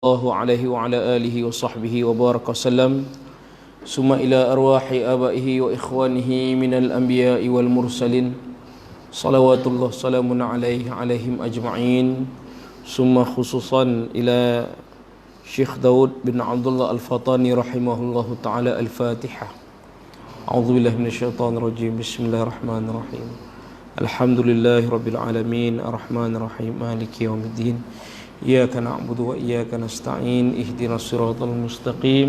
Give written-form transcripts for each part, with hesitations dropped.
الله عليه وعلى آله وصحبه وبارك وسلم ثم إلى أرواح آبائه وإخوانه من الأنبياء والمرسلين صلوات الله سلام عليهم أجمعين ثم خصوصا إلى شيخ داود بن عبد الله الفطاني رحمه الله تعالى الفاتحة. أعوذ بالله من الشيطان الرجيم. بسم الله الرحمن الرحيم. الحمد لله رب العالمين الرحمن الرحيم مالك يوم الدين إياك نعبد وإياك نستعين اهدنا الصراط المستقيم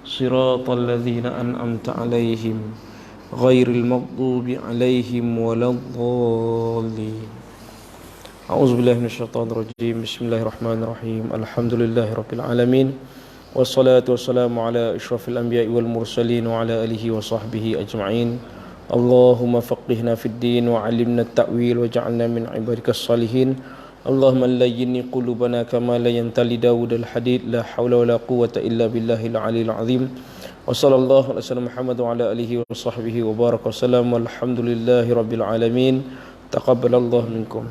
صراط الذين أنعمت عليهم غير المغضوب عليهم ولا الضالين. أعوذ بالله من الشيطان الرجيم. بسم الله الرحمن الرحيم. الحمد لله رب العالمين والصلاة والسلام على أشرف الأنبياء والمرسلين وعلى آله وصحبه أجمعين. اللهم فقهنا في الدين وعلمنا التأويل وجعلنا من عبادك الصالحين. اللهم لين قلوبنا كما لينت لداود الحديد. لا حول ولا قوة إلا بالله العلي العظيم. وصلى الله على سيدنا محمد وعلى آله وصحبه وبارك وسلم. والحمد لله رب العالمين. تقبل الله منكم.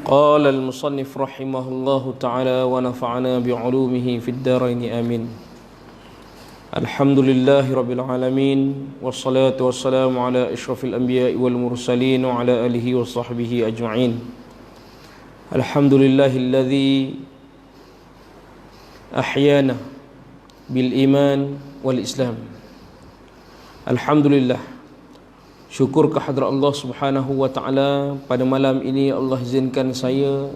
قال المصنف رحمه الله تعالى ونفعنا بعلومه في الدارين آمين. الحمد لله رب العالمين والصلاة والسلام على أشرف الأنبياء والمرسلين وعلى آله وصحبه أجمعين. الحمد لله الذي أحيانا بالإيمان والإسلام. الحمد لله, syukur kehadrat Allah Subhanahu wa taala, pada malam ini Allah izinkan saya,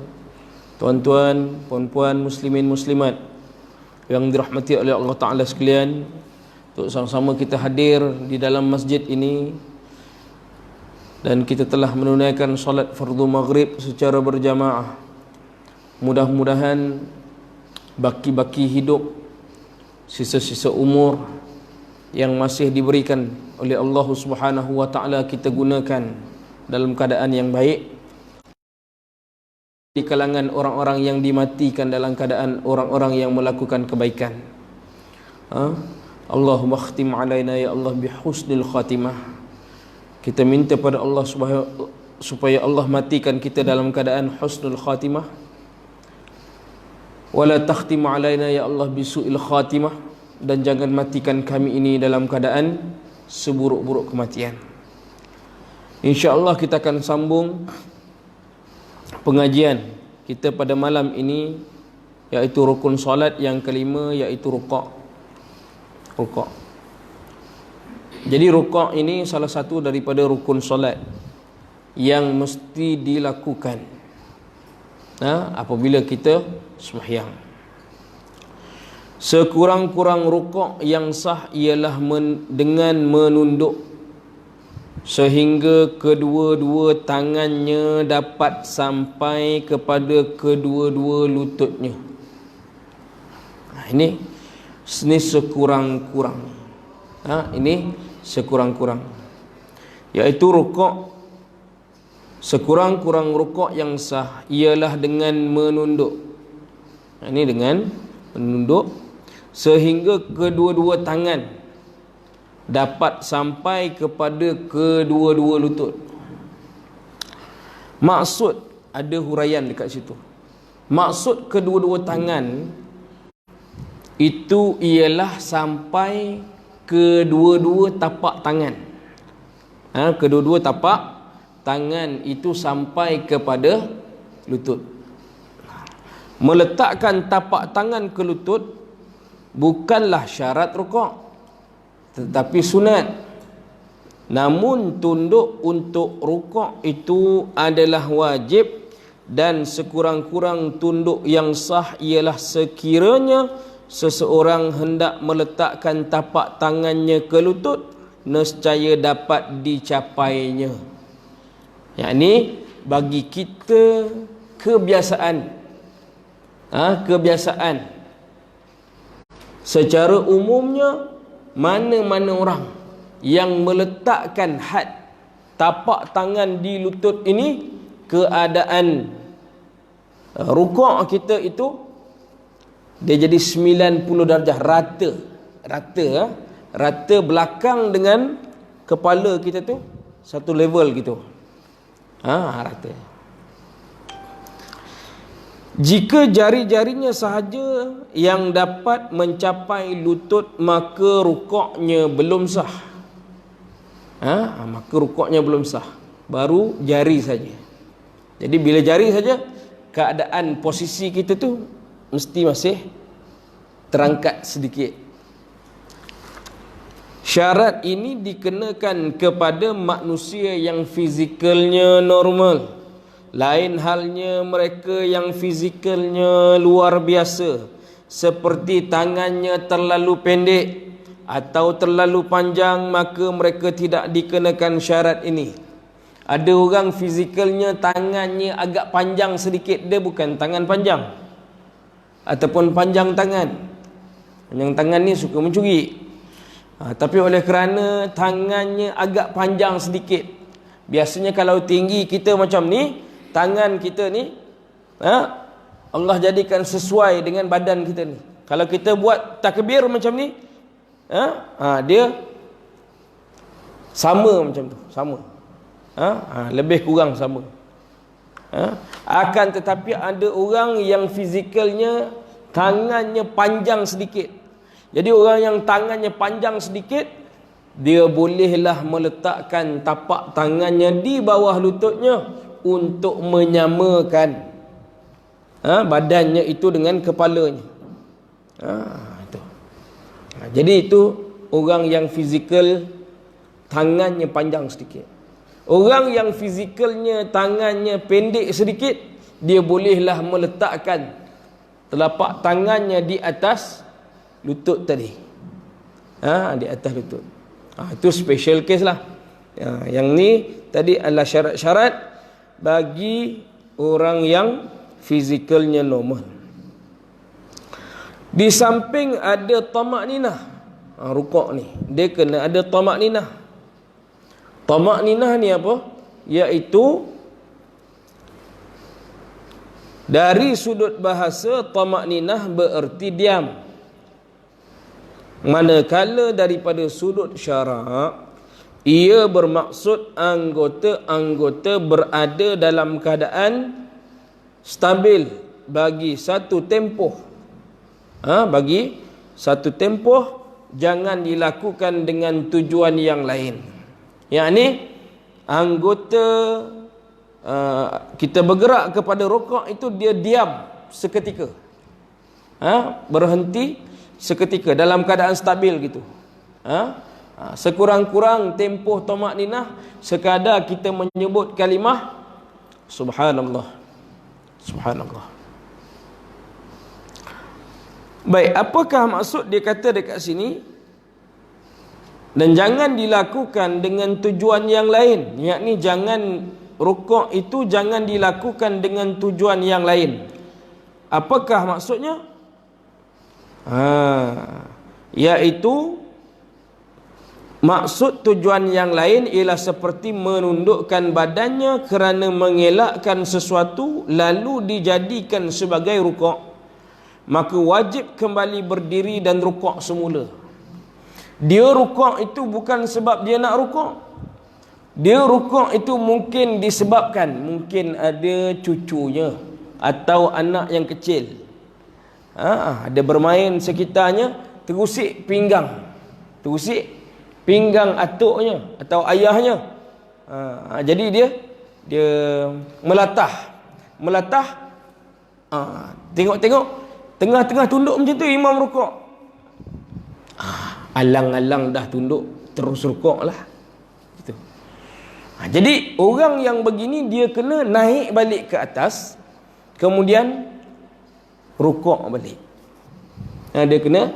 tuan-tuan, puan-puan, muslimin muslimat yang dirahmati oleh Allah Ta'ala sekalian, untuk sama-sama kita hadir di dalam masjid ini dan kita telah menunaikan solat fardu maghrib secara berjamaah. Mudah-mudahan baki-baki hidup, sisa-sisa umur yang masih diberikan oleh Allah Subhanahu wa Ta'ala kita gunakan dalam keadaan yang baik, di kalangan orang-orang yang dimatikan dalam keadaan orang-orang yang melakukan kebaikan. Allahumma khtim alaina ya Allah bihusnil khatimah. Kita minta pada Allah supaya Allah matikan kita dalam keadaan husnul khatimah. Wala takhtim alaina ya Allah bisu'il khatimah, dan jangan matikan kami ini dalam keadaan seburuk-buruk kematian. InsyaAllah kita akan sambung pengajian kita pada malam ini, iaitu rukun solat yang kelima, iaitu rukuk. Jadi rukuk ini salah satu daripada rukun solat yang mesti dilakukan apabila kita sembahyang. Sekurang-kurang rukuk yang sah ialah dengan menunduk sehingga kedua-dua tangannya dapat sampai kepada kedua-dua lututnya. Ini sekurang-kurang. Ini sekurang-kurang, iaitu rukuk. Sekurang-kurang rukuk yang sah ialah dengan menunduk. Ini dengan menunduk sehingga kedua-dua tangan dapat sampai kepada kedua-dua lutut. Maksud, ada huraian dekat situ. Maksud kedua-dua tangan itu ialah sampai kedua-dua tapak tangan. Kedua-dua tapak tangan itu sampai kepada lutut. Meletakkan tapak tangan ke lutut bukanlah syarat rukuk, tetapi sunat. Namun tunduk untuk rukuk itu adalah wajib, dan sekurang-kurang tunduk yang sah ialah sekiranya seseorang hendak meletakkan tapak tangannya ke lutut, nescaya dapat dicapainya. Yakni bagi kita kebiasaan secara umumnya, mana-mana orang yang meletakkan had tapak tangan di lutut ini, keadaan rukuk kita itu dia jadi 90 darjah, rata belakang dengan kepala kita tu satu level gitu. Rata. Jika jari-jarinya sahaja yang dapat mencapai lutut, maka rukuknya belum sah. Maka rukuknya belum sah. Baru jari saja. Jadi bila jari saja, keadaan posisi kita tu mesti masih terangkat sedikit. Syarat ini dikenakan kepada manusia yang fizikalnya normal. Lain halnya mereka yang fizikalnya luar biasa, seperti tangannya terlalu pendek atau terlalu panjang, maka mereka tidak dikenakan syarat ini. Ada orang fizikalnya tangannya agak panjang sedikit, dia bukan tangan panjang ataupun panjang tangan. Panjang tangan ni suka mencuri. Tapi oleh kerana tangannya agak panjang sedikit, biasanya kalau tinggi kita macam ni, tangan kita ni Allah jadikan sesuai dengan badan kita ni. Kalau kita buat takbir macam ni, dia sama macam tu, sama. Lebih kurang sama. Akan tetapi ada orang yang fizikalnya tangannya panjang sedikit. Jadi orang yang tangannya panjang sedikit, dia bolehlah meletakkan tapak tangannya di bawah lututnya untuk menyamakan badannya itu dengan kepalanya. Itu. Jadi itu orang yang fizikal tangannya panjang sedikit. Orang yang fizikalnya tangannya pendek sedikit, dia bolehlah meletakkan telapak tangannya di atas lutut tadi. Di atas lutut. Itu special case lah. Yang ni tadi adalah syarat-syarat bagi orang yang fizikalnya normal. Di samping ada tamak-ninah, rukuk ni dia kena ada tamak-ninah. Tamak-ninah ni apa? Iaitu dari sudut bahasa, tamak-ninah bererti diam. Manakala daripada sudut syarak, ia bermaksud anggota-anggota berada dalam keadaan stabil bagi satu tempoh. Bagi satu tempoh, jangan dilakukan dengan tujuan yang lain. Yakni anggota kita bergerak kepada rukuk itu dia diam seketika. Berhenti seketika dalam keadaan stabil gitu. Sekurang-kurang tempoh tamak-ninah sekadar kita menyebut kalimah subhanallah, subhanallah. Baik, apakah maksud dia kata dekat sini? Dan jangan dilakukan dengan tujuan yang lain. Yakni jangan, rukuk itu jangan dilakukan dengan tujuan yang lain. Apakah maksudnya? Iaitu maksud tujuan yang lain ialah seperti menundukkan badannya kerana mengelakkan sesuatu lalu dijadikan sebagai rukuk, maka wajib kembali berdiri dan rukuk semula. Dia rukuk itu bukan sebab dia nak rukuk. Dia rukuk itu mungkin disebabkan, mungkin ada cucunya atau anak yang kecil, ada bermain sekitarnya, terusik pinggang atuknya atau ayahnya. Jadi dia melatah, tengok tengah-tengah tunduk macam tu imam rukuk, alang-alang dah tunduk terus rukuk lah gitu. Jadi orang yang begini dia kena naik balik ke atas, kemudian rukuk balik. Dia kena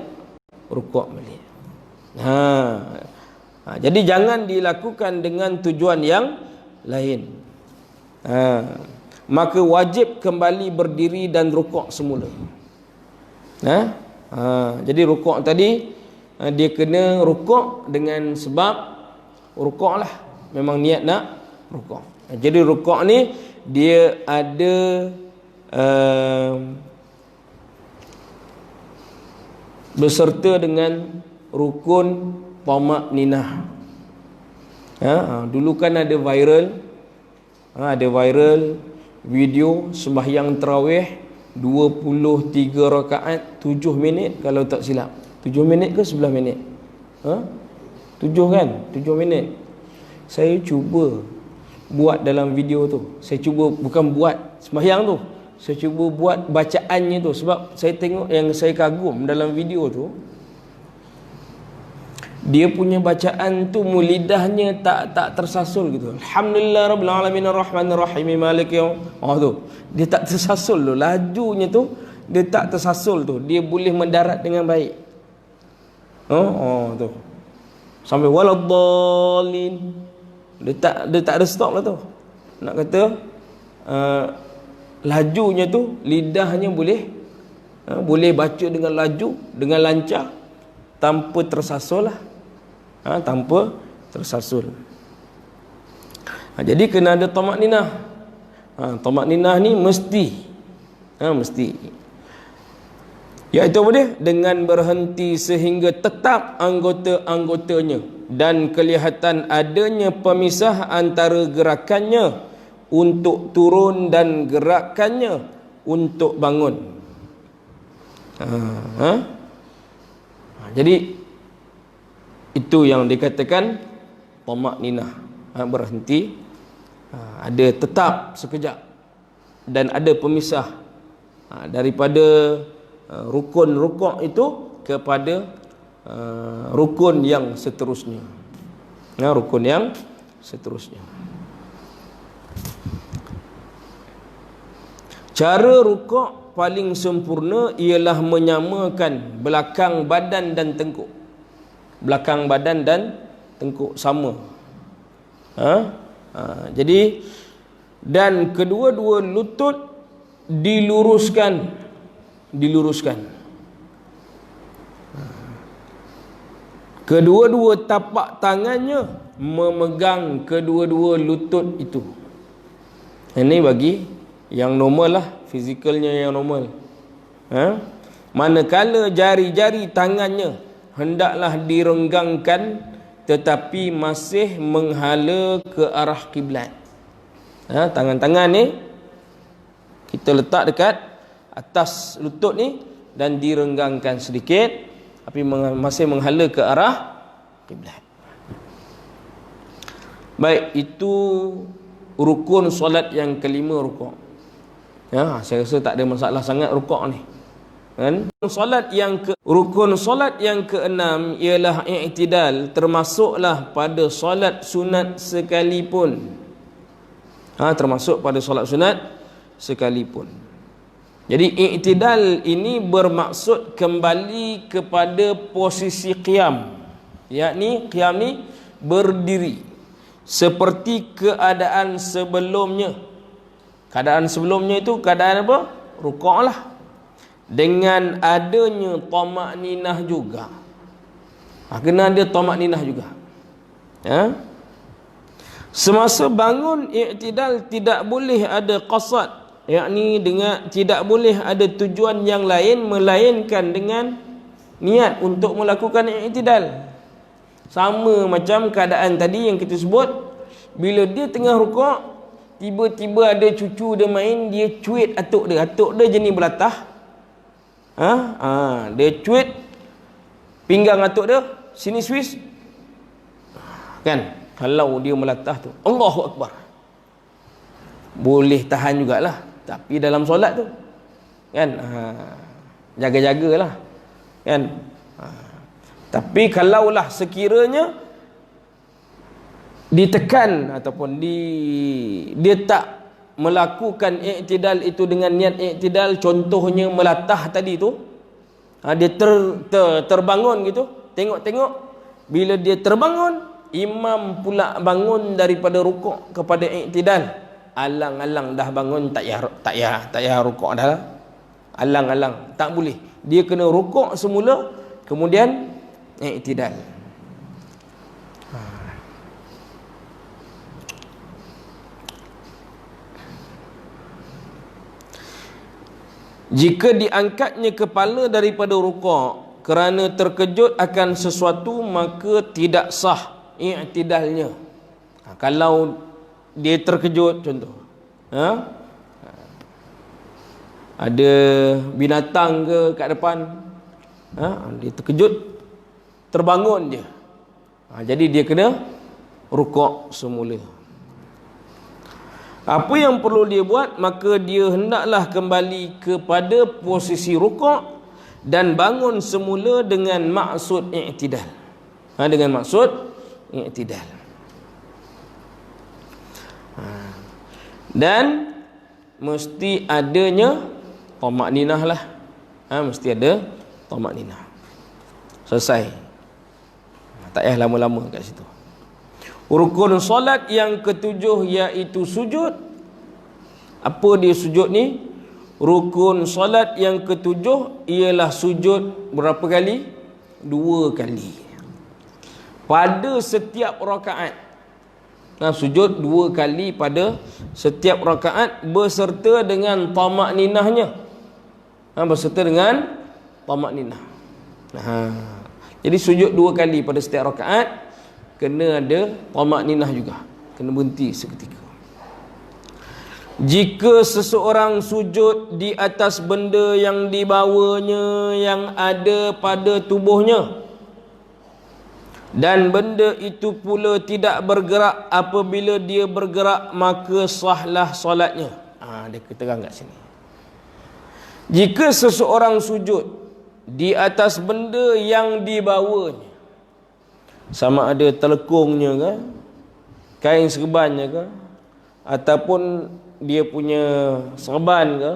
rukuk balik. Jadi jangan dilakukan dengan tujuan yang lain. Maka wajib kembali berdiri dan rukuk semula. Jadi rukuk tadi dia kena rukuk dengan sebab rukuk lah, memang niat nak rukuk. Jadi rukuk ni dia ada beserta dengan rukun tamak-ninah. Dulu kan ada viral video sembahyang tarawih 23 rakaat 7 minit kalau tak silap. 7 minit ke 11 minit? 7 kan? 7 minit. Saya cuba buat dalam video tu. Saya cuba bukan buat sembahyang tu. Saya cuba buat bacaannya tu. Sebab saya tengok yang saya kagum dalam video tu, dia punya bacaan tu lidahnya tak tersasul gitu. Alhamdulillah rabbil alamin arrahmanir rahim maliki yaum. Tu. Dia tak tersasul tu. Lajunya tu dia tak tersasul tu. Dia boleh mendarat dengan baik. Tu. Sampai waladdallin. Dia tak ada stop lah tu. Nak kata lajunya tu lidahnya boleh baca dengan laju, dengan lancar, tanpa tersasul lah. Tanpa tersasul. Jadi kena ada tamak-ninah. Tamak-ninah ni mesti. Iaitu apa dia? Dengan berhenti sehingga tetap anggota-anggotanya dan kelihatan adanya pemisah antara gerakannya untuk turun dan gerakannya untuk bangun. Jadi itu yang dikatakan tamak-ninah. Berhenti, ada tetap sekejap, dan ada pemisah daripada rukun rukuk itu kepada rukun yang seterusnya. Rukun yang seterusnya. Cara rukuk paling sempurna ialah menyamakan belakang badan dan tengkuk. Belakang badan dan tengkuk sama. Jadi dan kedua-dua lutut diluruskan. Kedua-dua tapak tangannya memegang kedua-dua lutut itu. Ini bagi yang normal lah, fizikalnya yang normal. Manakala jari-jari tangannya hendaklah direnggangkan tetapi masih menghala ke arah kiblat. Tangan-tangan ni kita letak dekat atas lutut ni dan direnggangkan sedikit tapi masih menghala ke arah kiblat. Baik, itu rukun solat yang kelima, rukuk. Saya rasa tak ada masalah sangat rukuk ni. Kan? Rukun solat yang keenam ialah i'tidal, termasuklah pada solat sunat sekalipun. Termasuk pada solat sunat sekalipun. Jadi i'tidal ini bermaksud kembali kepada posisi qiyam. Yakni qiyam ni berdiri seperti keadaan sebelumnya. Keadaan sebelumnya itu keadaan apa? Rukuk lah. Dengan adanya tamak-ninah juga. Kena ada tamak-ninah juga. Semasa bangun i'tidal tidak boleh ada qasad, yakni dengan tidak boleh ada tujuan yang lain melainkan dengan niat untuk melakukan i'tidal. Sama macam keadaan tadi yang kita sebut, bila dia tengah rukuk, tiba-tiba ada cucu dia main, dia cuit atuk dia jenis belatah. Dia cuit pinggang atuk dia, sini Swiss. Kan? Kalau dia melatah tu, Allahu Akbar, boleh tahan jugalah. Tapi dalam solat tu kan, jaga-jagalah kan. Tapi kalaulah sekiranya ditekan ataupun dia tak melakukan i'tidal itu dengan niat i'tidal, contohnya melatah tadi tu, dia terbangun gitu, tengok-tengok, bila dia terbangun, imam pula bangun daripada rukuk kepada i'tidal, alang-alang dah bangun, tak payah rukuk dah lah. Alang-alang tak boleh, dia kena rukuk semula kemudian i'tidal. Jika diangkatnya kepala daripada rukuk kerana terkejut akan sesuatu, maka tidak sah i'tidalnya. Kalau dia terkejut contoh, ada binatang ke kat depan, dia terkejut, terbangun dia. Jadi dia kena rukuk semula. Apa yang perlu dia buat? Maka dia hendaklah kembali kepada posisi rukuk dan bangun semula dengan maksud i'tidal. Dengan maksud i'tidal. Dan mesti adanya tamakninah lah. Mesti ada tamakninah. Selesai. Tak payah lama-lama kat situ. Rukun solat yang ketujuh iaitu sujud. Apa dia sujud ni? Rukun solat yang ketujuh ialah sujud berapa kali? 2 kali. Pada setiap rakaat. Sujud 2 kali pada setiap rakaat berserta dengan tamakninahnya. Berserta dengan tamakninah. Jadi sujud 2 kali pada setiap rakaat, kena ada tamakninah juga, kena berhenti seketika. Jika seseorang sujud di atas benda yang dibawanya yang ada pada tubuhnya, dan benda itu pula tidak bergerak apabila dia bergerak, maka sahlah solatnya. Dia terang kat sini. Jika seseorang sujud di atas benda yang dibawanya, sama ada telekungnya ke, kain serbannya ke, ataupun dia punya serban ke,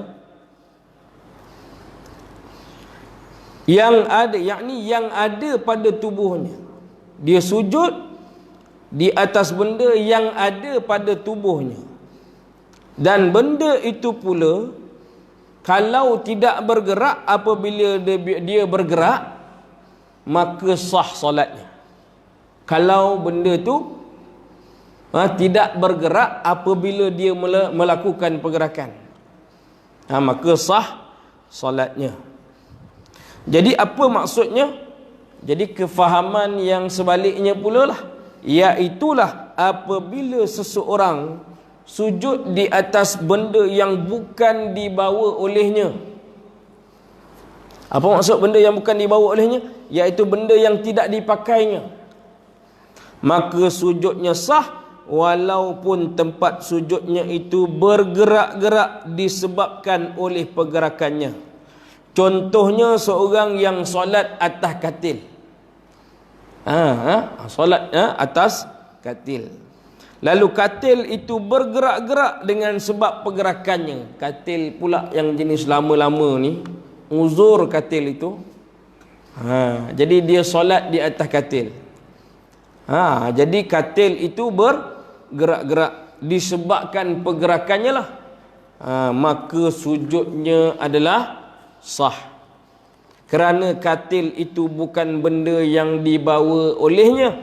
yang ada, yakni yang ada pada tubuhnya. Dia sujud di atas benda yang ada pada tubuhnya, dan benda itu pula kalau tidak bergerak apabila dia bergerak, maka sah solatnya. Kalau benda tu tidak bergerak apabila dia melakukan pergerakan, maka sah solatnya. Jadi apa maksudnya? Jadi kefahaman yang sebaliknya pula lah, iaitulah apabila seseorang sujud di atas benda yang bukan dibawa olehnya. Apa maksud benda yang bukan dibawa olehnya? Iaitu benda yang tidak dipakainya. Maka sujudnya sah walaupun tempat sujudnya itu bergerak-gerak disebabkan oleh pergerakannya. Contohnya seorang yang solat atas katil. Solat atas katil. Lalu katil itu bergerak-gerak dengan sebab pergerakannya. Katil pula yang jenis lama-lama ni, uzur katil itu. Jadi dia solat di atas katil. Jadi katil itu bergerak-gerak disebabkan pergerakannya lah. Maka sujudnya adalah sah. Kerana katil itu bukan benda yang dibawa olehnya.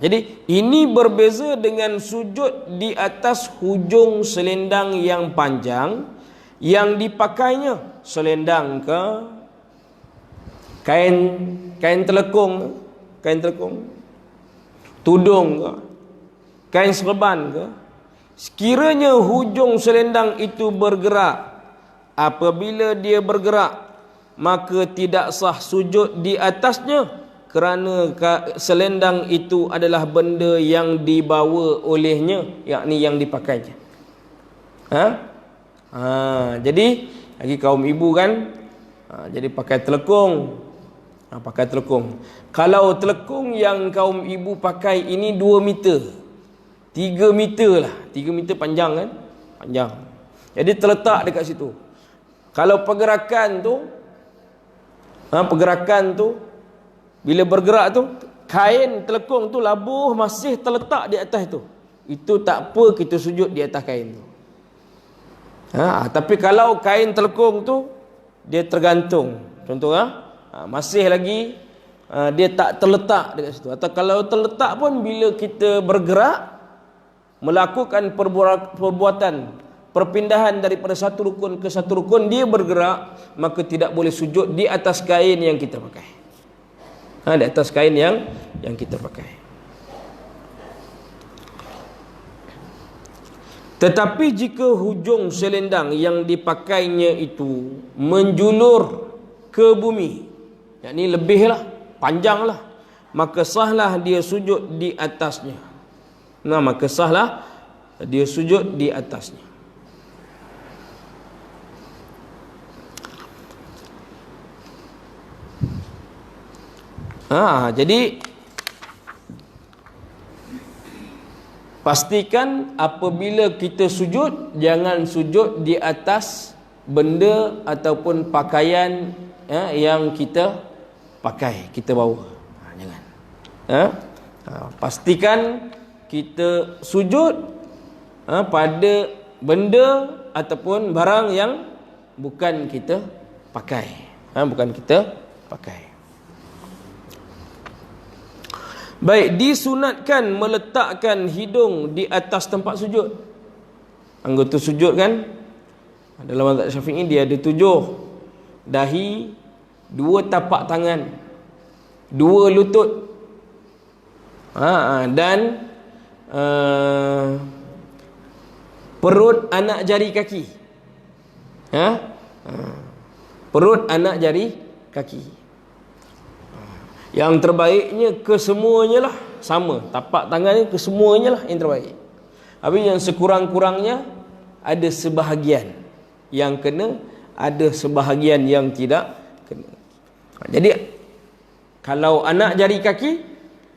Jadi ini berbeza dengan sujud di atas hujung selendang yang panjang yang dipakainya. Selendang ke, kain telekung, tudung ke, kain serban ke. Sekiranya hujung selendang itu bergerak, apabila dia bergerak, maka tidak sah sujud di atasnya, kerana selendang itu adalah benda yang dibawa olehnya, yakni yang dipakainya. Jadi lagi kaum ibu kan, jadi pakai telekung. Pakai telekung. Kalau telekung yang kaum ibu pakai ini 2 meter, 3 meter lah, 3 meter panjang kan, panjang. Jadi terletak dekat situ. Kalau pergerakan tu bila bergerak tu, kain telekung tu labuh masih terletak di atas tu, itu tak apa kita sujud di atas kain tu. Tapi kalau kain telekung tu dia tergantung, contoh masih lagi dia tak terletak dekat situ, atau kalau terletak pun bila kita bergerak melakukan perbuatan perpindahan daripada satu rukun ke satu rukun, dia bergerak, maka tidak boleh sujud di atas kain yang kita pakai. Di atas kain yang kita pakai. Tetapi jika hujung selendang yang dipakainya itu menjulur ke bumi, yakni lebihlah, panjanglah, maka sahlah dia sujud di atasnya. Nah, maka sahlah dia sujud di atasnya. Jadi pastikan apabila kita sujud, jangan sujud di atas benda ataupun pakaian yang kita pakai, kita bawa. Jangan. Pastikan kita sujud pada benda ataupun barang yang bukan kita pakai. Bukan kita pakai. Baik, disunatkan meletakkan hidung di atas tempat sujud. Anggota sujud kan, dalam mazhab Syafi'i dia ada 7 dahi, 2 tapak tangan, 2 lutut, dan perut anak jari kaki. Perut anak jari kaki. Yang terbaiknya kesemuanya lah sama. Tapak tangan ni kesemuanya lah yang terbaik. Habis yang sekurang-kurangnya ada sebahagian yang kena, ada sebahagian yang tidak kena. Jadi kalau anak jari kaki,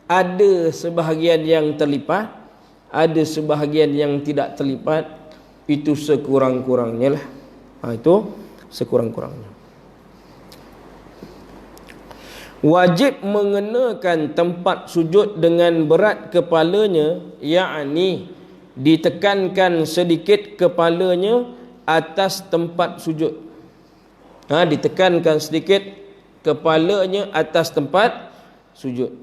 ada sebahagian yang terlipat, ada sebahagian yang tidak terlipat. Itu sekurang-kurangnya lah. Itu sekurang-kurangnya. Wajib mengenakan tempat sujud dengan berat kepalanya, yakni ditekankan sedikit kepalanya atas tempat sujud. Ditekankan sedikit kepalanya atas tempat sujud.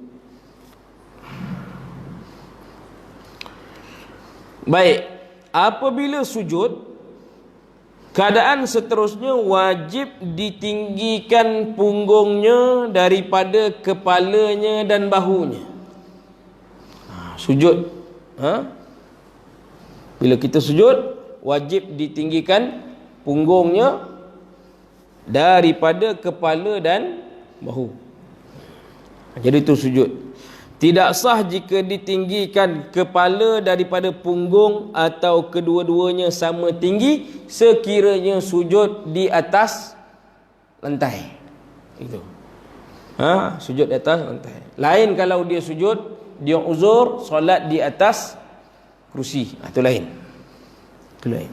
Baik, apabila sujud, keadaan seterusnya wajib ditinggikan punggungnya daripada kepalanya dan bahunya. Sujud. Bila kita sujud, wajib ditinggikan punggungnya daripada kepala dan bahu. Jadi itu sujud. Tidak sah jika ditinggikan kepala daripada punggung atau kedua-duanya sama tinggi sekiranya sujud di atas lantai. Itu. Sujud di atas lantai. Lain kalau dia sujud, dia uzur, solat di atas kerusi. Itu lain. Itu lain.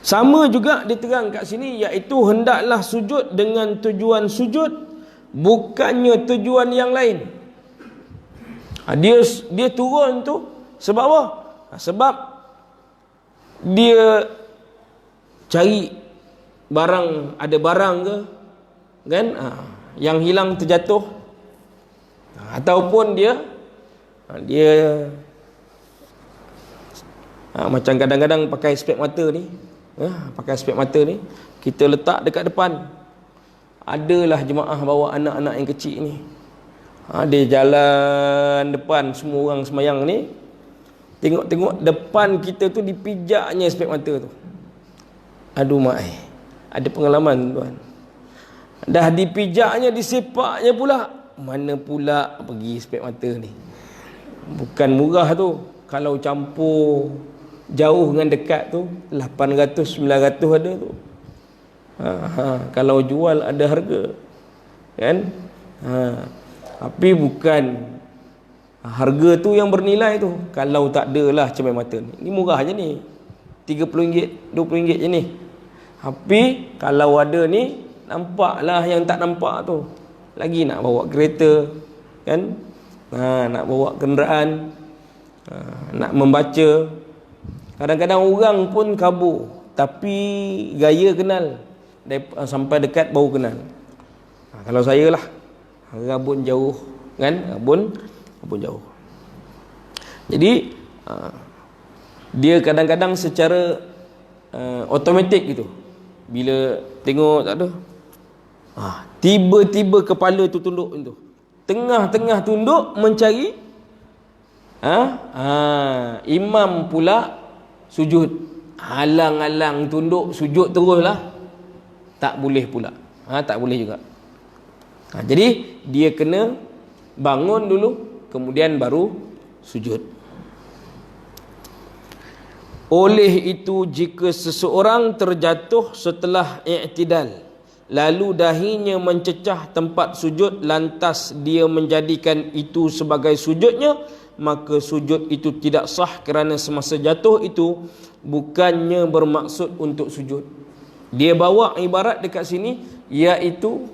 Sama juga diterang kat sini, iaitu hendaklah sujud dengan tujuan sujud, bukannya tujuan yang lain. Dia turun tu sebab apa? Sebab dia cari barang, ada barang ke kan, yang hilang terjatuh, ataupun dia macam kadang-kadang pakai spek mata ni, pakai spek mata ni kita letak dekat depan. Adalah jemaah bawa anak-anak yang kecil ni, dia jalan depan, semua orang semayang ni, tengok-tengok depan kita tu dipijaknya spek mata tu. Aduh mak, ada pengalaman tuan, dah dipijaknya, disepaknya pula, mana pula pergi spek mata ni. Bukan murah tu, kalau campur jauh dengan dekat tu 800-900 ada tu. Kalau jual ada harga kan. Tapi bukan harga tu yang bernilai tu. Kalau tak adalah cermin mata ni murah je ni, RM30, RM20 je ni. Tapi kalau ada ni, nampaklah yang tak nampak tu. Lagi nak bawa kereta kan, nak bawa kenderaan, nak membaca. Kadang-kadang orang pun kabur, tapi gaya kenal. Sampai dekat baru kenal. Kalau saya lah, rabun jauh kan, rabun jauh. Jadi dia kadang-kadang secara automatik gitu, bila tengok tak ada, tiba-tiba kepala tu tunduk tu, tengah-tengah tunduk mencari Imam pula sujud, halang-halang tunduk sujud teruslah, tak boleh pula. Tak boleh juga. Jadi dia kena bangun dulu, kemudian baru sujud. Oleh itu, jika seseorang terjatuh setelah i'tidal, lalu dahinya mencecah tempat sujud, lantas dia menjadikan itu sebagai sujudnya, maka sujud itu tidak sah, kerana semasa jatuh itu bukannya bermaksud untuk sujud. Dia bawa ibarat dekat sini, iaitu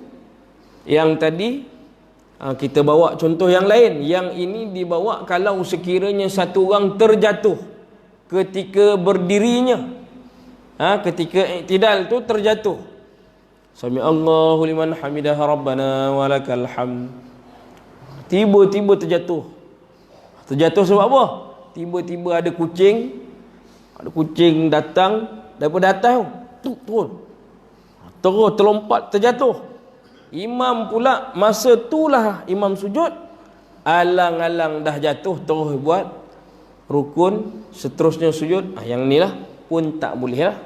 yang tadi kita bawa contoh yang lain. Yang ini dibawa kalau sekiranya satu orang terjatuh ketika berdirinya, ketika i'tidal tu terjatuh. Sami Allahu liman hamidah rabbana walakal hamd. Tiba-tiba terjatuh. Terjatuh sebab apa? Tiba-tiba ada kucing datang daripada atas tu, terus terlompat terjatuh. Imam pula masa itulah imam sujud, alang-alang dah jatuh terus buat rukun, seterusnya sujud. Yang ni lah pun tak boleh lah.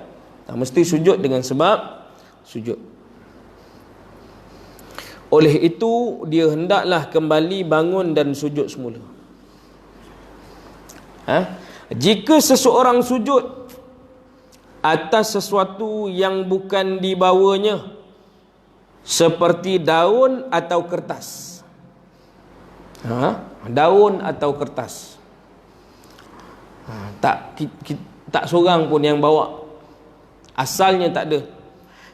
Tak mesti sujud dengan sebab sujud. Oleh itu dia hendaklah kembali bangun dan sujud semula. Jika seseorang sujud atas sesuatu yang bukan dibawanya, seperti daun atau kertas, daun atau kertas, tak seorang pun yang bawa, asalnya tak ada,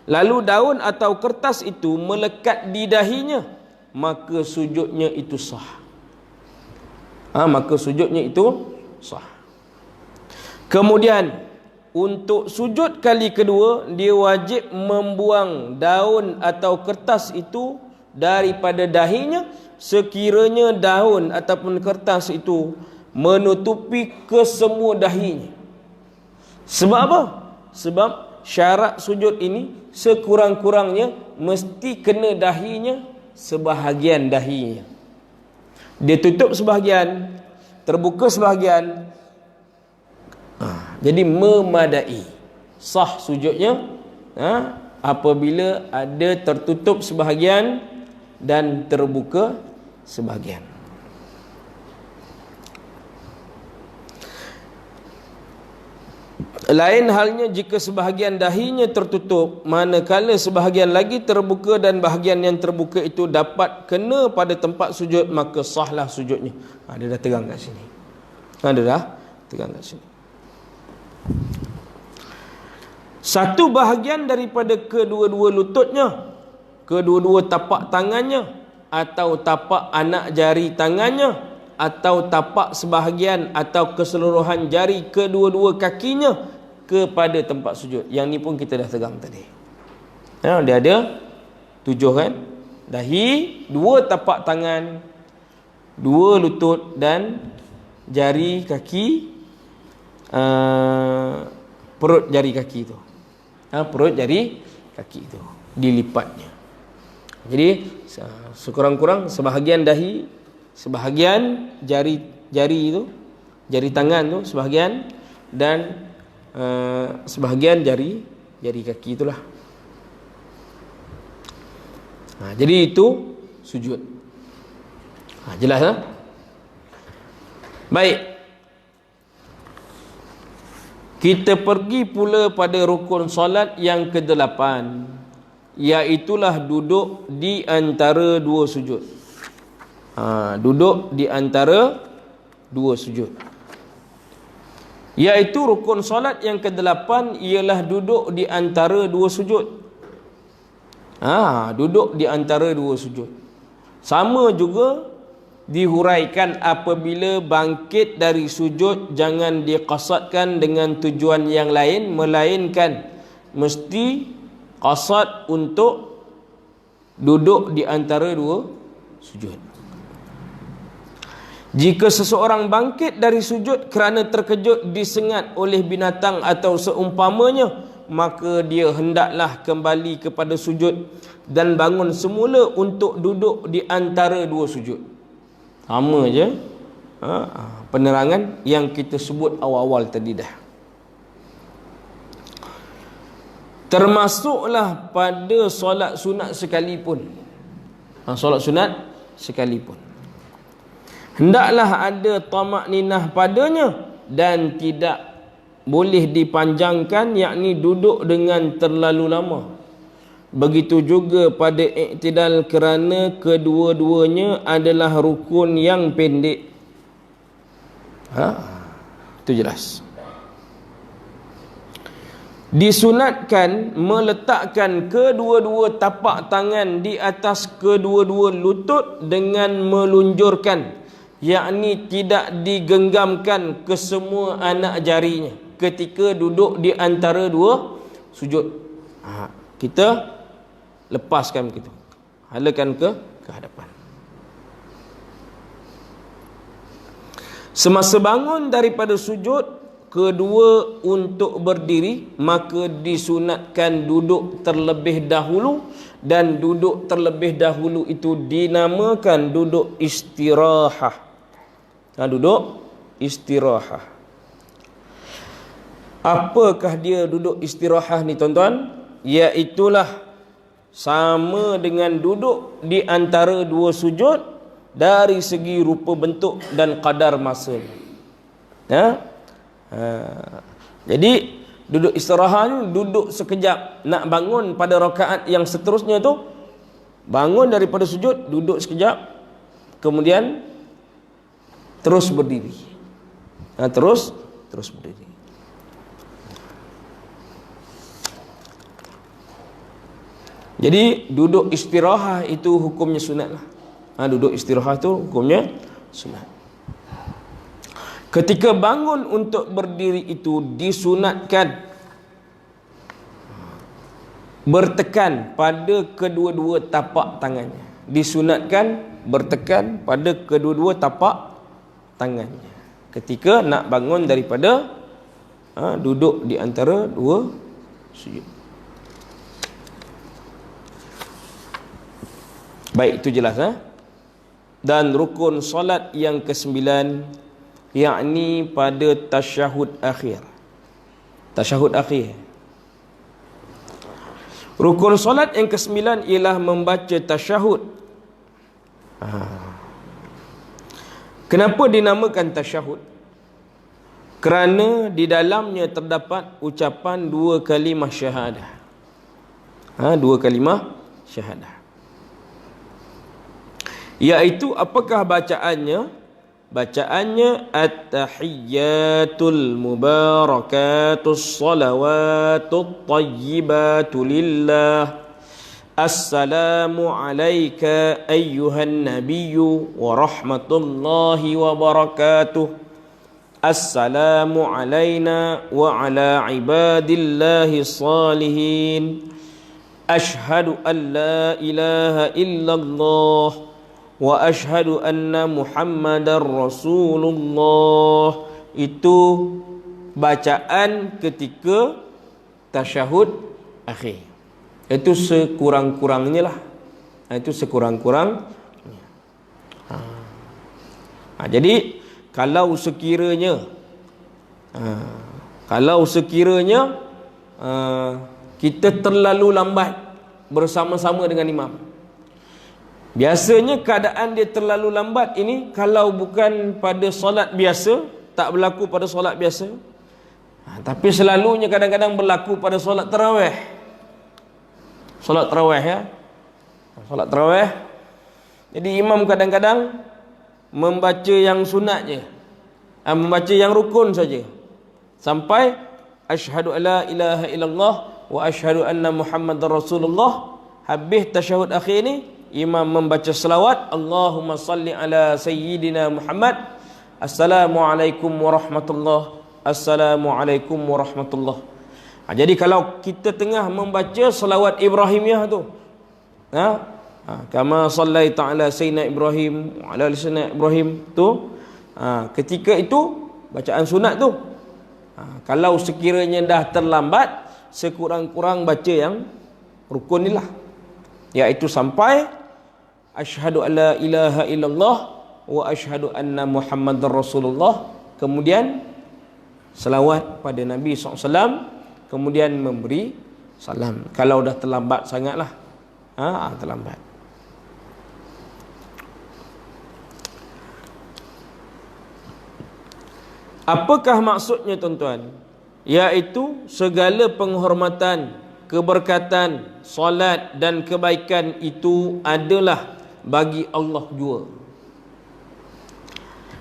lalu daun atau kertas itu melekat di dahinya, maka sujudnya itu sah. Maka sujudnya itu sah. Kemudian untuk sujud kali kedua, dia wajib membuang daun atau kertas itu daripada dahinya, sekiranya daun ataupun kertas itu menutupi kesemua dahinya. Sebab apa? Sebab syarat sujud ini sekurang-kurangnya mesti kena dahinya, sebahagian dahinya. Dia tutup sebahagian, terbuka sebahagian, jadi memadai, sah sujudnya apabila ada tertutup sebahagian dan terbuka sebahagian. Lain halnya jika sebahagian dahinya tertutup, manakala sebahagian lagi terbuka dan bahagian yang terbuka itu dapat kena pada tempat sujud, maka sahlah sujudnya. Dia dah terang kat sini. Dia dah terang kat sini. Satu bahagian daripada kedua-dua lututnya, kedua-dua tapak tangannya, atau tapak anak jari tangannya, atau tapak sebahagian atau keseluruhan jari kedua-dua kakinya kepada tempat sujud. Yang ni pun kita dah tegang tadi. Dia ada 7 kan? Dahi, 2 tapak tangan, 2 lutut dan jari kaki, perut jari kaki tu. Perut jari kaki tu dilipatnya. Jadi sekurang-kurang sebahagian dahi, sebahagian jari tu, jari tangan tu sebahagian, dan sebahagian jari kaki itulah. Jadi itu sujud. Jelas tak? Baik. Kita pergi pula pada rukun solat yang ke-8, iaitulah duduk di antara 2 sujud. Duduk di antara 2 sujud. Iaitu rukun solat yang ke-8 ialah duduk di antara 2 sujud. Duduk di antara 2 sujud. Sama juga dihuraikan apabila bangkit dari sujud, jangan diqasadkan dengan tujuan yang lain, melainkan mesti qasad untuk duduk di antara 2 sujud. Jika seseorang bangkit dari sujud kerana terkejut disengat oleh binatang atau seumpamanya, maka dia hendaklah kembali kepada sujud dan bangun semula untuk duduk di antara 2 sujud. Sama je. penerangan yang kita sebut awal-awal tadi dah. Termasuklah pada solat sunat sekalipun. Solat sunat sekalipun, hendaklah ada tamakninah padanya dan tidak boleh dipanjangkan, yakni duduk dengan terlalu lama. Begitu juga pada i'tidal, kerana kedua-duanya adalah rukun yang pendek. Itu jelas. Disunatkan meletakkan kedua-dua tapak tangan di atas kedua-dua lutut dengan melunjurkan, yakni tidak digenggamkan ke semua anak jarinya ketika duduk di antara dua sujud. Kita lepaskan begitu, halakan ke hadapan. Semasa bangun daripada sujud kedua untuk berdiri, maka disunatkan duduk terlebih dahulu, dan duduk terlebih dahulu itu dinamakan duduk istirahah. Duduk istirahah. Apakah dia duduk istirahah ni tuan-tuan? Iaitulah sama dengan duduk di antara dua sujud dari segi rupa bentuk dan kadar masanya. Jadi duduk istirahat ni duduk sekejap, nak bangun pada rakaat yang seterusnya tu, bangun daripada sujud, duduk sekejap, kemudian terus berdiri. Terus berdiri. Jadi duduk istirahat itu hukumnya sunat lah. Duduk istirahat tu hukumnya sunat. Ketika bangun untuk berdiri itu disunatkan bertekan pada kedua-dua tapak tangannya. Disunatkan bertekan pada kedua-dua tapak tangannya ketika nak bangun daripada duduk di antara dua sujud. Baik, itu jelas. Dan rukun solat yang ke-9, yakni pada tasyahud akhir. Tasyahud akhir. Rukun solat yang ke-9 ialah membaca tasyahud. Kenapa dinamakan tasyahud? Kerana di dalamnya terdapat ucapan dua kalimah syahadah. Dua kalimah syahadah. Iaitu apakah bacaannya? Bacaannya at-tahiyyatul mubarakatus salawatut tayyibatu lillah. Assalamu alayka ayyuhan nabiyyu wa rahmatullahi wa barakatuh. Assalamu alayna wa ala ibadillahi salihin. Ashhadu an la ilaha illallah wa ashhadu anna Muhammadar Rasulullah. Itu bacaan ketika tasyahud akhir. Itu sekurang-kurangnya lah. Itu sekurang-kurang. Jadi kalau sekiranya kita terlalu lambat bersama-sama dengan imam, biasanya keadaan dia terlalu lambat ini kalau bukan pada solat biasa, tak berlaku pada solat biasa, tapi selalunya kadang-kadang berlaku pada solat tarawih. Solat tarawih, ya. Solat tarawih. Jadi imam kadang-kadang membaca yang sunat je, membaca yang rukun saja, sampai asyhadu alla ilaha illallah wa asyhadu anna Muhammadar Rasulullah. Habis tasyahud akhir ni, imam membaca selawat, Allahumma salli ala sayyidina Muhammad, Assalamualaikum warahmatullahi, Assalamualaikum warahmatullahi. Jadi kalau kita tengah membaca selawat Ibrahimiyah tu, kama sallaita ala sayyidina Ibrahim wa ala sayyidina Ibrahim tu, ketika itu bacaan sunat tu, kalau sekiranya dah terlambat, sekurang-kurang baca yang rukun ni lah, iaitu sampai asyhadu alla ilaha illallah wa asyhadu anna Muhammadar Rasulullah, kemudian selawat pada Nabi SAW, kemudian memberi salam. Kalau dah terlambat sangatlah, terlambat. Apakah maksudnya tuan-tuan? Iaitu segala penghormatan, keberkatan, solat dan kebaikan itu adalah bagi Allah jua.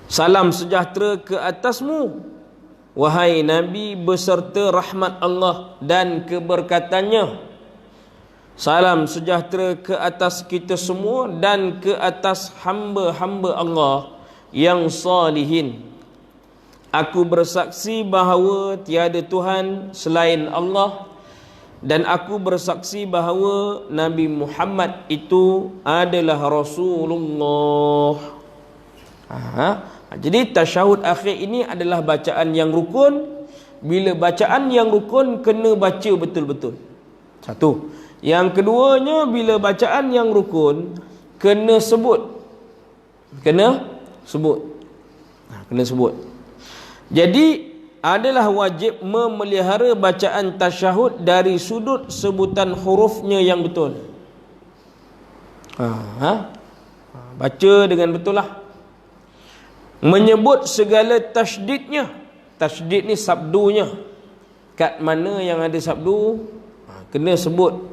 Salam sejahtera ke atasmu, wahai Nabi, beserta rahmat Allah dan keberkatannya. Salam sejahtera ke atas kita semua dan ke atas hamba-hamba Allah yang salihin. Aku bersaksi bahawa tiada Tuhan selain Allah, dan aku bersaksi bahawa Nabi Muhammad itu adalah Rasulullah. Jadi tasyahud akhir ini adalah bacaan yang rukun. Bila bacaan yang rukun, kena baca betul-betul. Satu. Yang keduanya, bila bacaan yang rukun, kena sebut. Kena sebut. Kena sebut. Jadi adalah wajib memelihara bacaan tasyahud dari sudut sebutan hurufnya yang betul. Baca dengan betul lah. Menyebut segala tasydidnya. Tasydid ni sabdunya. Kat mana yang ada sabdu, kena sebut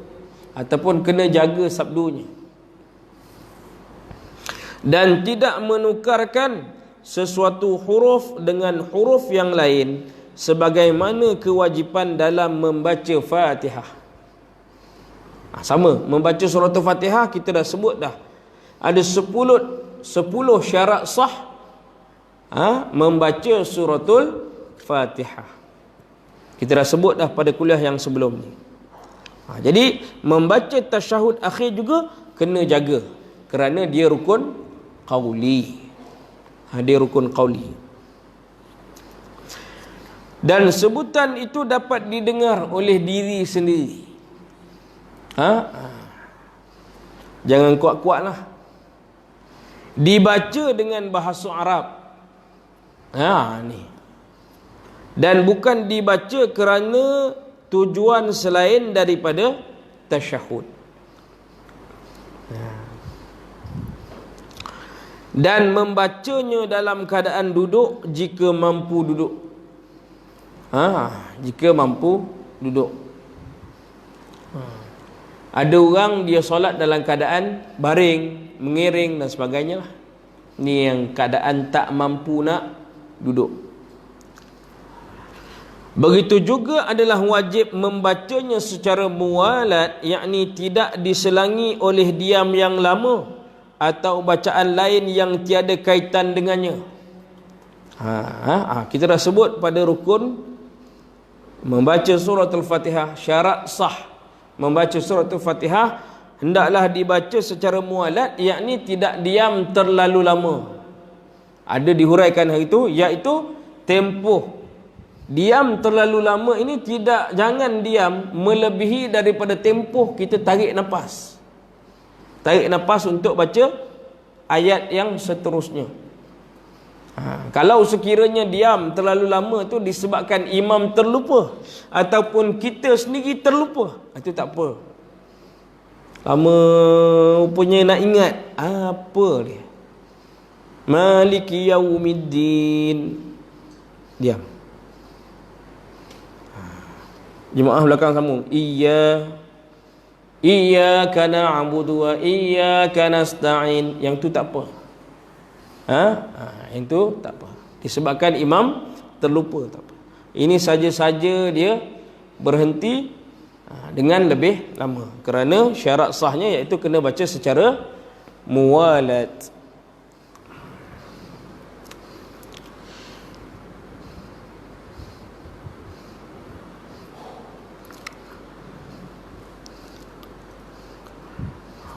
ataupun kena jaga sabdunya. Dan tidak menukarkan sesuatu huruf dengan huruf yang lain, sebagaimana kewajipan dalam membaca Fatihah. Sama, membaca surah Al-Fatihah kita dah sebut dah. Ada 10 syarat sah membaca suratul Fatihah. Kita dah sebut dah pada kuliah yang sebelum ni. Jadi membaca tasyahud akhir juga kena jaga, kerana dia rukun qauli. Dia rukun qauli. Dan sebutan itu dapat didengar oleh diri sendiri. Jangan kuat-kuatlah. Dibaca dengan bahasa Arab. Ni. Dan bukan dibaca kerana tujuan selain daripada tasyahud. Dan membacanya dalam keadaan duduk jika mampu duduk. Jika mampu duduk. Ada orang dia solat dalam keadaan baring, mengiring dan sebagainya lah. Ni yang keadaan tak mampu nak duduk. Begitu juga adalah wajib membacanya secara muwalat, yakni tidak diselangi oleh diam yang lama atau bacaan lain yang tiada kaitan dengannya. Kita dah sebut pada rukun membaca surah Al-Fatihah, syarat sah membaca surah Al-Fatihah hendaklah dibaca secara muwalat, yakni tidak diam terlalu lama. Ada dihuraikan hari itu, iaitu tempoh diam terlalu lama ini jangan diam melebihi daripada tempoh kita tarik nafas. Tarik nafas untuk baca ayat yang seterusnya. Kalau sekiranya diam terlalu lama tu disebabkan imam terlupa ataupun kita sendiri terlupa, itu tak apa. Lama rupanya nak ingat apa dia. Maliki yaumiddin. Diam. Jemaah belakang sambung. Iyyaka na'budu wa iyyaka nasta'in. Yang tu tak apa. Yang tu tak apa. Disebabkan imam terlupa, tak apa. Ini saja-saja dia berhenti dengan lebih lama, kerana syarat sahnya iaitu kena baca secara muwalat.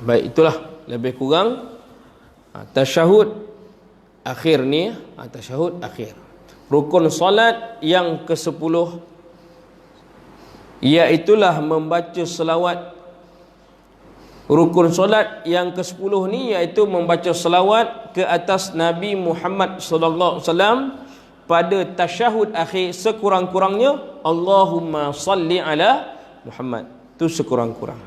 Baik, itulah lebih kurang tasyahud akhir ni. Tasyahud akhir rukun solat yang ke-10, iaitulah membaca selawat. Rukun solat yang ke-10 ni iaitu membaca selawat selawat ke atas Nabi Muhammad sallallahu alaihi wasallam pada tasyahud akhir sekurang-kurangnya Allahumma salli ala Muhammad. Itu sekurang-kurang.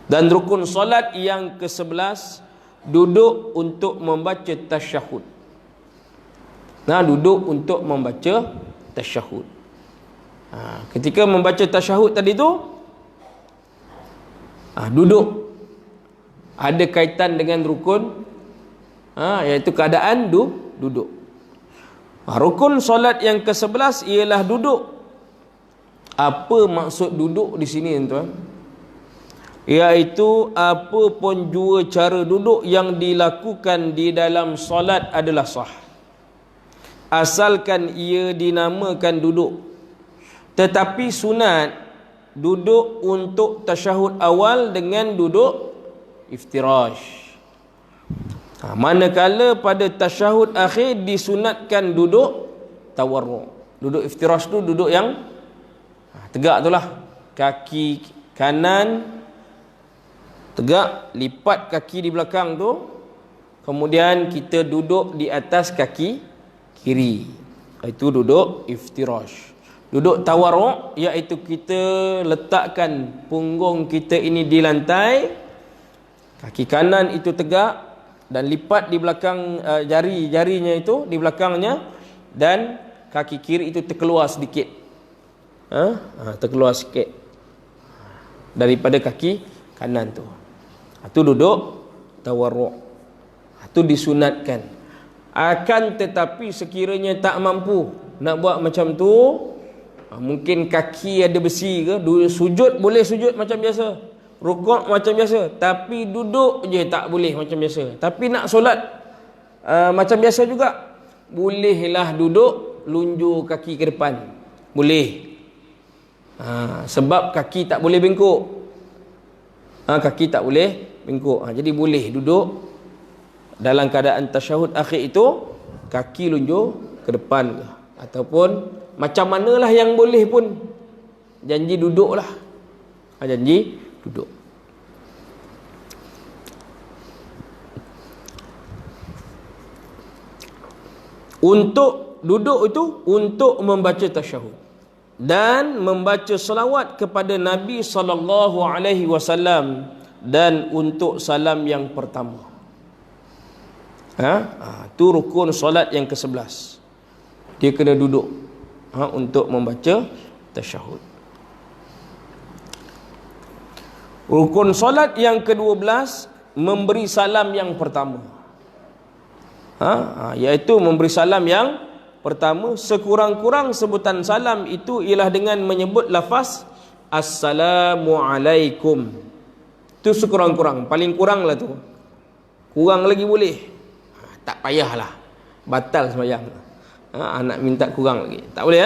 Dan rukun solat yang ke-11, duduk untuk membaca tasyahud. Nah, duduk untuk membaca tasyahud. Ketika membaca tasyahud tadi tu, duduk. Ada kaitan dengan rukun, iaitu keadaan duduk. Rukun solat yang ke-11 ialah duduk. Apa maksud duduk di sini, tuan? Iaitu apa pun jua cara duduk yang dilakukan di dalam solat adalah sah, asalkan ia dinamakan duduk. Tetapi sunat duduk untuk tasyahud awal dengan duduk iftirash. Manakala pada tasyahud akhir disunatkan duduk tawarruk. Duduk iftirash tu duduk yang tegak tu lah. Kaki kanan tegak, lipat kaki di belakang tu, kemudian kita duduk di atas kaki kiri. Itu duduk iftirash. Duduk tawarruk iaitu kita letakkan punggung kita ini di lantai, kaki kanan itu tegak dan lipat di belakang jari-jarinya itu di belakangnya, dan kaki kiri itu terkeluar sedikit. Terkeluar sikit daripada kaki kanan tu. Itu duduk tawarruk. Itu disunatkan. Akan tetapi sekiranya tak mampu nak buat macam tu, mungkin kaki ada besi ke, sujud boleh sujud macam biasa, rukuk macam biasa, tapi duduk je tak boleh macam biasa. Tapi nak solat macam biasa juga, bolehlah duduk lunjur kaki ke depan, boleh. Sebab kaki tak boleh bengkok. Kaki tak boleh bengkok. Jadi boleh duduk dalam keadaan tasyahud akhir itu, kaki lunjur ke depan ke, ataupun macam manalah yang boleh pun, janji duduklah. Janji duduk. Untuk duduk itu untuk membaca tasyahud dan membaca selawat kepada Nabi sallallahu alaihi wasallam, dan untuk salam yang pertama. Itu rukun solat yang ke-11. Dia kena duduk untuk membaca tasyahud. Rukun solat yang ke-12, memberi salam yang pertama. Iaitu memberi salam yang pertama, sekurang-kurang sebutan salam itu ialah dengan menyebut lafaz Assalamualaikum. Itu sekurang-kurang, paling kurang lah tu. Kurang lagi boleh, tak payahlah, batal sembahyang. Nak minta kurang lagi, tak boleh.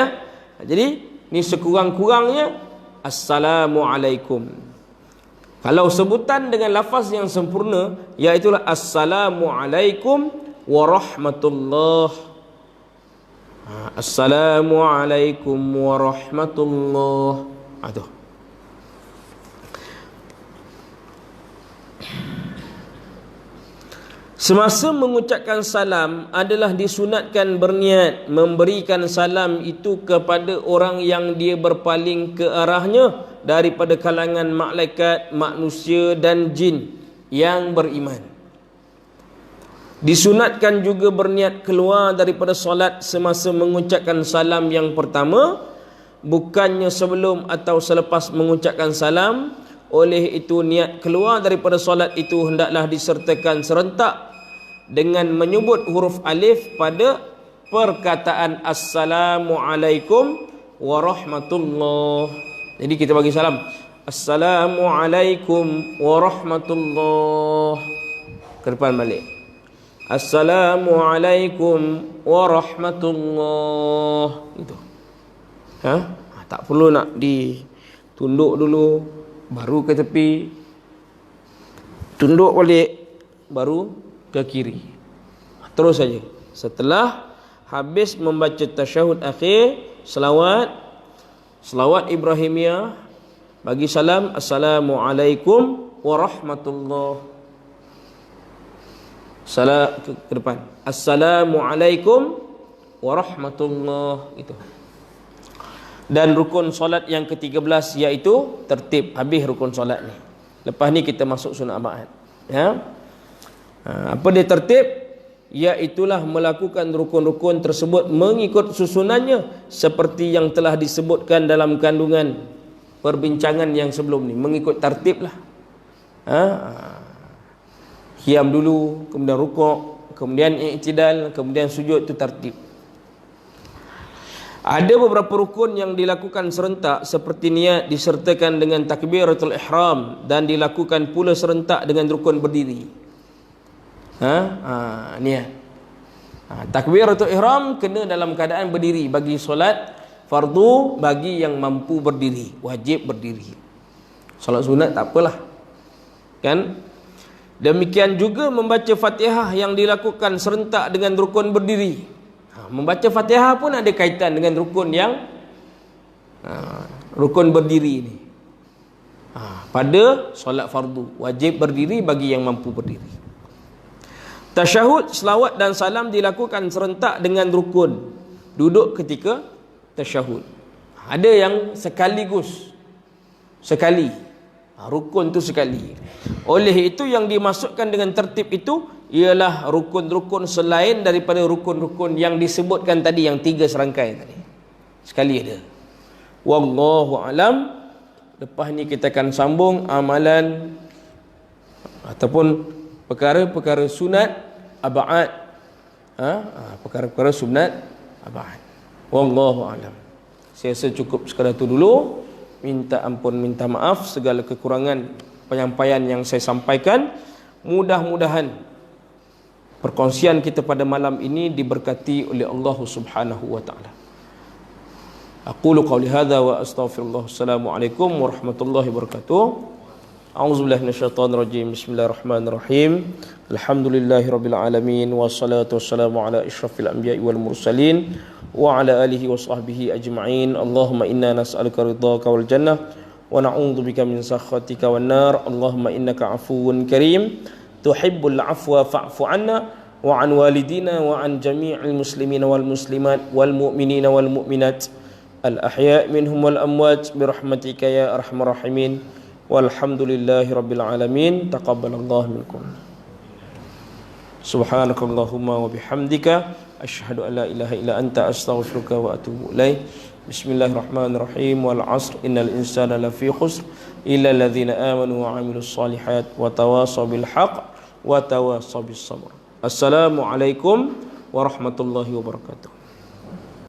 Jadi ni sekurang-kurangnya Assalamualaikum. Kalau sebutan dengan lafaz yang sempurna, iaitu Assalamualaikum warahmatullahi. Assalamualaikum warahmatullahi. Itu. Semasa mengucapkan salam adalah disunatkan berniat memberikan salam itu kepada orang yang dia berpaling ke arahnya daripada kalangan malaikat, manusia dan jin yang beriman. Disunatkan juga berniat keluar daripada solat semasa mengucapkan salam yang pertama, bukannya sebelum atau selepas mengucapkan salam. Oleh itu niat keluar daripada solat itu hendaklah disertakan serentak dengan menyebut huruf alif pada perkataan Assalamualaikum warahmatullahi. Jadi kita bagi salam Assalamualaikum warahmatullahi, ke depan balik Assalamualaikum warahmatullahi. Itu. Tak perlu nak ditunduk dulu baru ke tepi, tunduk balik baru ke kiri. Terus saja. Setelah habis membaca tasyahud akhir, selawat Ibrahimiyah, bagi salam Assalamualaikum warahmatullahi. Salam ke depan. Assalamualaikum warahmatullah, itu. Dan rukun solat yang ke-13 iaitu tertib. Habis rukun solat ni. Lepas ni kita masuk sunat abad. Ya. Apa dia tertib? Iaitulah melakukan rukun-rukun tersebut mengikut susunannya seperti yang telah disebutkan dalam kandungan perbincangan yang sebelum ni. Mengikut tertib lah. Qiyam dulu, kemudian rukuk, kemudian i'tidal, kemudian sujud, itu tertib. Ada beberapa rukun yang dilakukan serentak seperti niat disertakan dengan takbiratul ihram dan dilakukan pula serentak dengan rukun berdiri. Niat. Takbiratul ihram kena dalam keadaan berdiri bagi solat fardu, bagi yang mampu berdiri, wajib berdiri. Solat sunat tak apalah. Kan? Demikian juga membaca Fatihah yang dilakukan serentak dengan rukun berdiri. Membaca Fatihah pun ada kaitan dengan rukun yang rukun berdiri ni. Pada solat fardu wajib berdiri bagi yang mampu berdiri. Tasyahud, selawat dan salam dilakukan serentak dengan rukun duduk ketika tasyahud. Ada yang sekaligus, sekali. Rukun tu sekali. Oleh itu yang dimasukkan dengan tertib itu ialah rukun-rukun selain daripada rukun-rukun yang disebutkan tadi, yang 3 serangkai tadi. Sekali ada. Wallahu alam. Lepas ni kita akan sambung amalan ataupun perkara-perkara sunat ab'ad. Perkara-perkara sunat ab'ad. Wallahu alam. Saya rasa cukup sekadar itu dulu. Minta ampun, minta maaf segala kekurangan penyampaian yang saya sampaikan. Mudah-mudahan perkongsian kita pada malam ini diberkati oleh Allah Subhanahu wa taala. Aqulu qawli hadza wa astaghfirullah. Assalamualaikum warahmatullahi wabarakatuh. A'udzubillahi minasyaitonir rajim. Bismillahirrahmanirrahim. Alhamdulillahirabbil alamin wassalatu wassalamu ala asyrafil anbiya'i wal mursalin wa ala alihi wa sahbihi ajma'in. Allahumma inna nas'aluka ridhaka wal jannah wa na'udzubika min sakhatika wan nar. Allahumma innaka 'afuwun karim tuhibbul 'afwa fa'fu 'anna wa 'an walidina wa 'an jami'il muslimina wal muslimat wal mu'minina wal mu'minat al ahya' minhum wal amwat bi rahmatika ya arhamar rahimin. Walhamdulillahi rabbil alamin. Taqabbalallahu minkum. Subhanakallahumma wa bihamdika asyhadu an la ilaha illa anta astaghfiruka wa atubu ilaik. Bismillahirrahmanirrahim. Wal 'asr innal insana lafi khusr illa alladhina amanu wa 'amilus solihat wa tawasaw bil haqq wa tawasaw bis sabr. Assalamualaikum warahmatullahi wabarakatuh.